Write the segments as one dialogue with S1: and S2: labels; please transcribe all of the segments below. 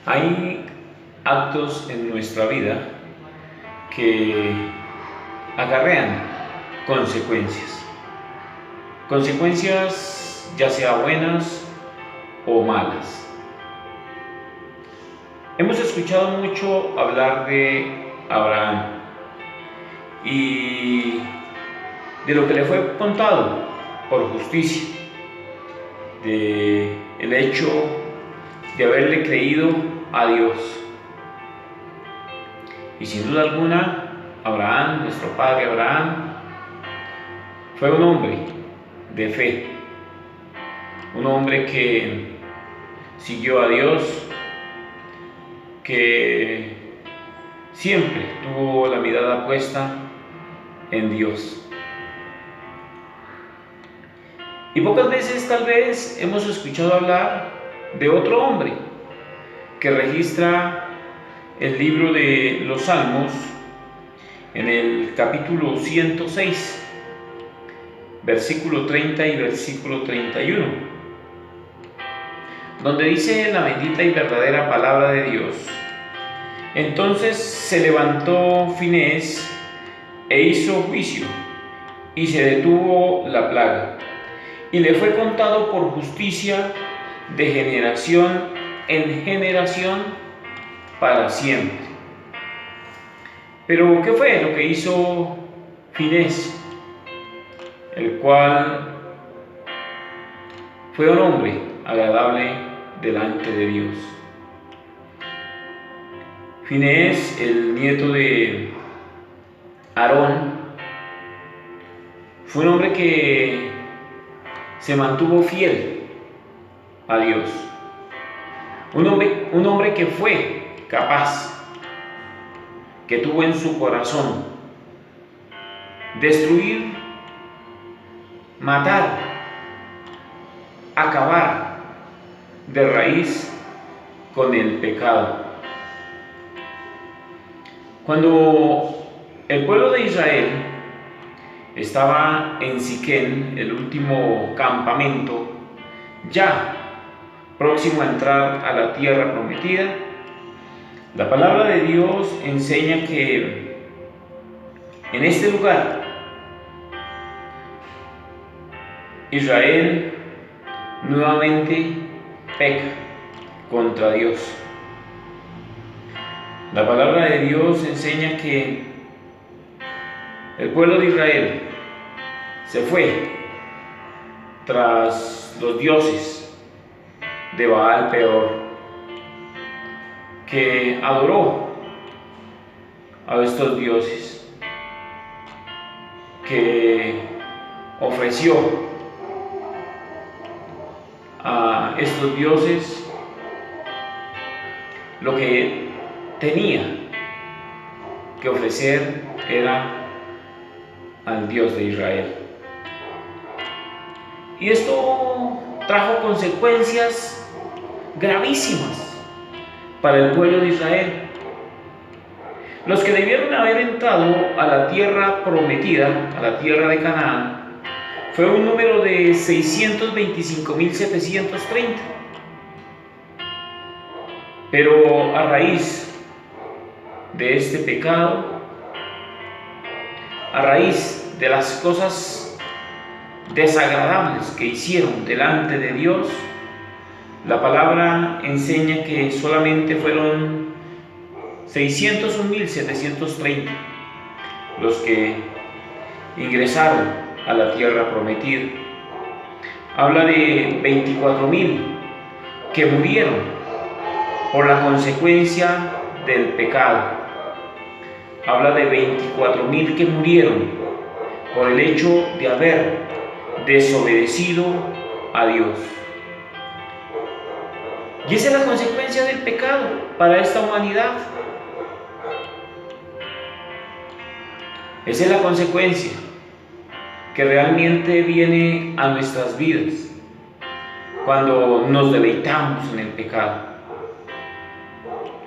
S1: Hay actos en nuestra vida que acarrean consecuencias. Consecuencias ya sea buenas o malas. Hemos escuchado mucho hablar de Abraham y de lo que le fue contado por justicia, de el hecho de haberle creído a Dios. Y sin duda alguna, Abraham, nuestro padre Abraham, fue un hombre de fe, un hombre que siguió a Dios, que siempre tuvo la mirada puesta en Dios. Y pocas veces tal vez hemos escuchado hablar de otro hombre que registra el libro de los Salmos en el capítulo 106, versículo 30 y versículo 31, donde dice la bendita y verdadera palabra de Dios: entonces se levantó Finehés e hizo juicio, y se detuvo la plaga, y le fue contado por justicia de generación en generación para siempre. Pero ¿qué fue lo que hizo Finehés? El cual fue un hombre agradable delante de Dios. Finehés, el nieto de Aarón, fue un hombre que se mantuvo fiel a Dios. Un hombre que fue capaz, que tuvo en su corazón destruir, matar, acabar de raíz con el pecado. Cuando el pueblo de Israel estaba en Siquén, el último campamento, ya próximo a entrar a la tierra prometida, la palabra de Dios enseña que en este lugar Israel nuevamente peca contra Dios. La palabra de Dios enseña que el pueblo de Israel se fue tras los dioses de Baal Peor, que adoró a estos dioses, que ofreció a estos dioses lo que tenía que ofrecer era al Dios de Israel. Y esto trajo consecuencias gravísimas para el pueblo de Israel. Los que debieron haber entrado a la tierra prometida, a la tierra de Canaán, fue un número de 625.730. Pero a raíz de este pecado, a raíz de las cosas desagradables que hicieron delante de Dios, la palabra enseña que solamente fueron 601.730 los que ingresaron a la tierra prometida. Habla de 24.000 que murieron por la consecuencia del pecado. Habla de 24.000 que murieron por el hecho de haber desobedecido a Dios. Y esa es la consecuencia del pecado para esta humanidad. Esa es la consecuencia que realmente viene a nuestras vidas cuando nos deleitamos en el pecado,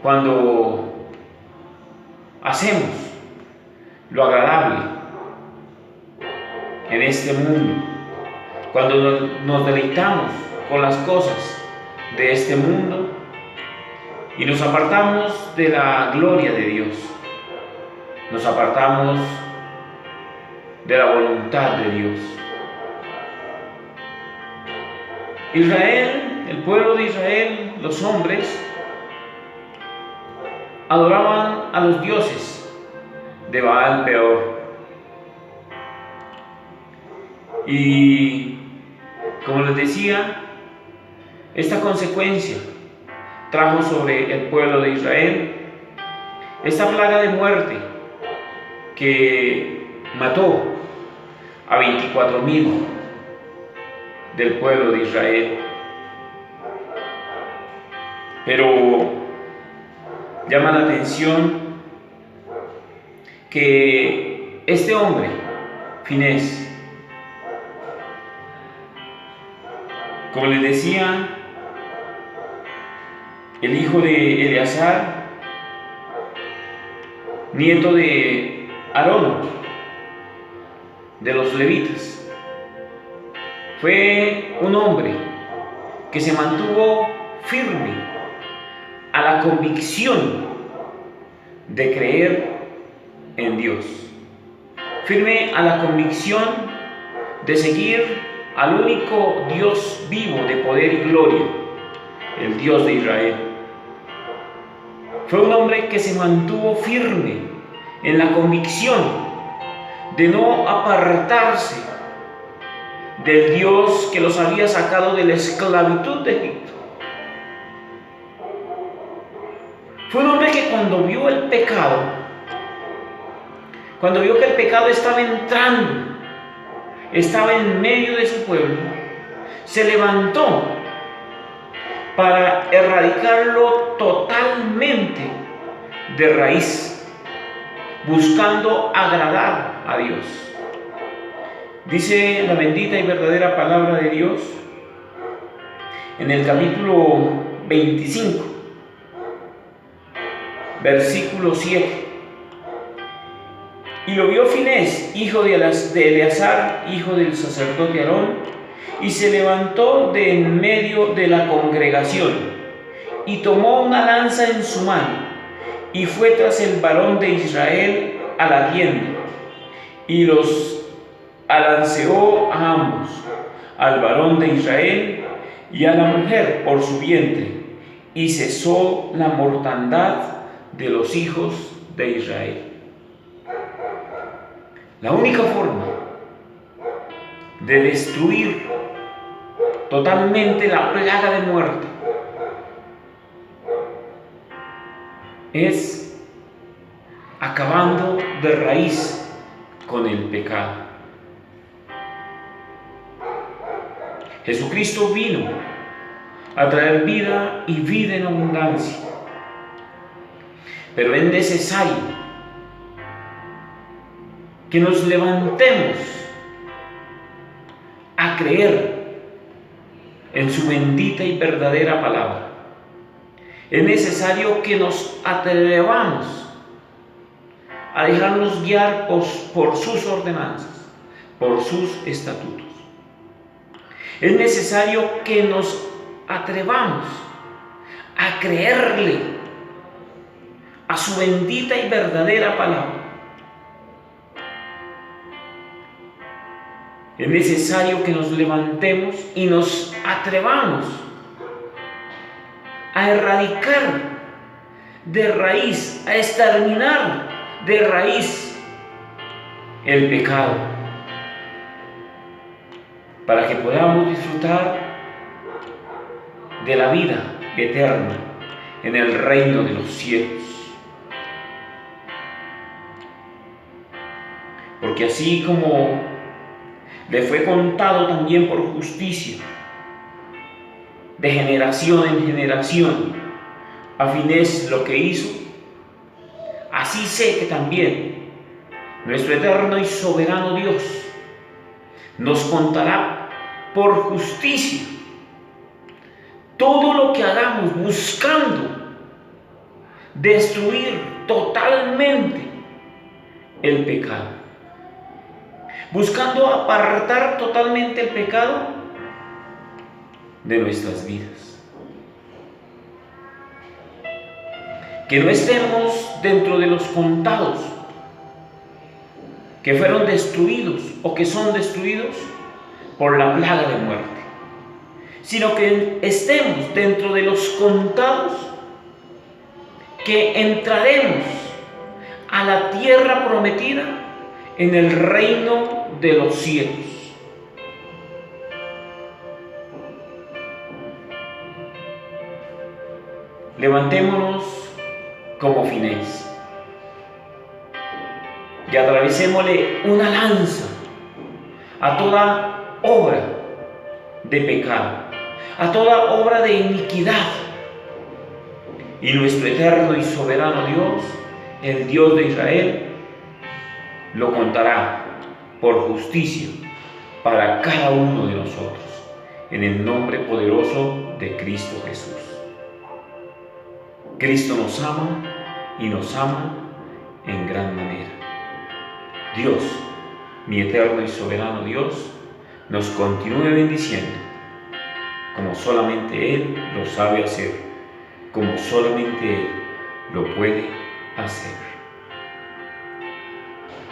S1: cuando hacemos lo agradable en este mundo, cuando nos deleitamos con las cosas de este mundo, y nos apartamos de la gloria de Dios, nos apartamos de la voluntad de Dios. Israel, el pueblo de Israel, los hombres, adoraban a los dioses de Baal Peor. Y como les decía, esta consecuencia trajo sobre el pueblo de Israel esta plaga de muerte que mató a 24,000 del pueblo de Israel. Pero llama la atención que este hombre, Finés, como les decía, el hijo de Eleazar, nieto de Aarón, de los levitas, fue un hombre que se mantuvo firme a la convicción de creer en Dios, firme a la convicción de seguir al único Dios vivo de poder y gloria, el Dios de Israel. Fue un hombre que se mantuvo firme en la convicción de no apartarse del Dios que los había sacado de la esclavitud de Egipto. Fue un hombre que cuando vio el pecado, cuando vio que el pecado estaba entrando, estaba en medio de su pueblo, se levantó para erradicarlo totalmente de raíz, buscando agradar a Dios. Dice la bendita y verdadera palabra de Dios en el capítulo 25, versículo 7. Y lo vio Finés, hijo de Eleazar, hijo del sacerdote Aarón, y se levantó de en medio de la congregación, y tomó una lanza en su mano, y fue tras el varón de Israel a la tienda, y los alanceó a ambos, al varón de Israel y a la mujer por su vientre, y cesó la mortandad de los hijos de Israel. La única forma de destruir totalmente la plaga de muerte es acabando de raíz con el pecado. Jesucristo vino a traer vida y vida en abundancia, pero es necesario que nos levantemos a creer en su bendita y verdadera palabra. Es necesario que nos atrevamos a dejarnos guiar por sus ordenanzas, por sus estatutos. Es necesario que nos atrevamos a creerle a su bendita y verdadera palabra. Es necesario que nos levantemos y nos atrevamos a erradicar de raíz, a exterminar de raíz el pecado, para que podamos disfrutar de la vida eterna en el reino de los cielos. Porque así como le fue contado también por justicia, de generación en generación, a Finés lo que hizo, así sé que también nuestro eterno y soberano Dios nos contará por justicia todo lo que hagamos buscando destruir totalmente el pecado, buscando apartar totalmente el pecado de nuestras vidas. que no estemos dentro de los contados, que fueron destruidos o que son destruidos por la plaga de muerte, sino que estemos dentro de los contados, que entraremos a la tierra prometida en el reino de los cielos. Levantémonos como Finés y atravesémosle una lanza a toda obra de pecado, a toda obra de iniquidad. Y nuestro eterno y soberano Dios, el Dios de Israel, lo contará por justicia para cada uno de nosotros, en el nombre poderoso de Cristo Jesús. Cristo nos ama y nos ama en gran manera. Dios, mi eterno y soberano Dios, nos continúe bendiciendo, como solamente Él lo sabe hacer, como solamente Él lo puede hacer.